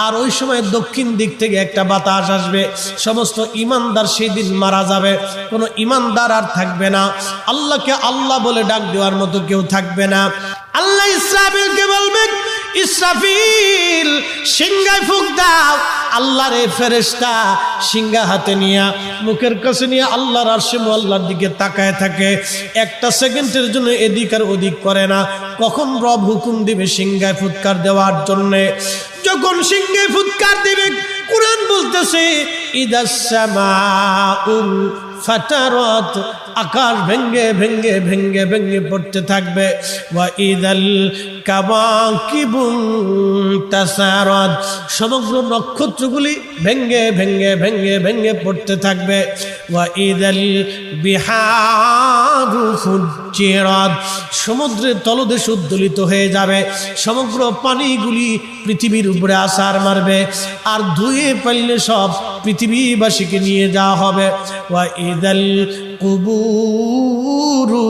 আর ওই সময় দক্ষিণ দিক থেকে একটা বাতাস আসবে, সমস্ত ঈমানদার সেই দিন মারা যাবে, কোনো ঈমানদার আর থাকবে না, আল্লাহকে আল্লাহ বলে ডাক দেওয়ার মতো কেউ থাকবে না। আল্লাহ ইসরাফিলকে বলবেন, ইসরাফিল সিংহায় ফুঁক দাও। আল্লাহর এই ফেরেশতা সিংহা হাতে নিয়ে মুখের কাছে নিয়ে আল্লাহর আরশে আল্লাহর দিকে তাকায় থাকে, একটা সেকেন্ডের জন্য এদিক আর ওদিক করে না। কখন রব হুকুম দিবে সিংহায় ফুৎকার দেওয়ার জন্যে, যখন সিংহায় ফুৎকার দিবে, কুরআন বলতেছে ইদাস সামাউ ফাতারাত, আকাশ ভেঙ্গে ভেঙ্গে ভেঙ্গে ভেঙ্গে পড়তে থাকবে। ওয়া ইদাল কাওয়াকিবু তাসারাত, সমগ্র নক্ষত্রগুলি ভেঙ্গে ভেঙ্গে ভেঙ্গে ভেঙ্গে পড়তে থাকবে। ওয়া ইদাল বিহারু ফুজ্জিরাত, সমুদ্রের তলদেশ উদ্দোলিত হয়ে যাবে, সমগ্র পানিগুলি পৃথিবীর উপরে আছাড় মারবে, আর ধুয়ে পাইলে সব পৃথিবীবাসীকে নিয়ে যাওয়া হবে। ওয়া ইদাল কুবুরু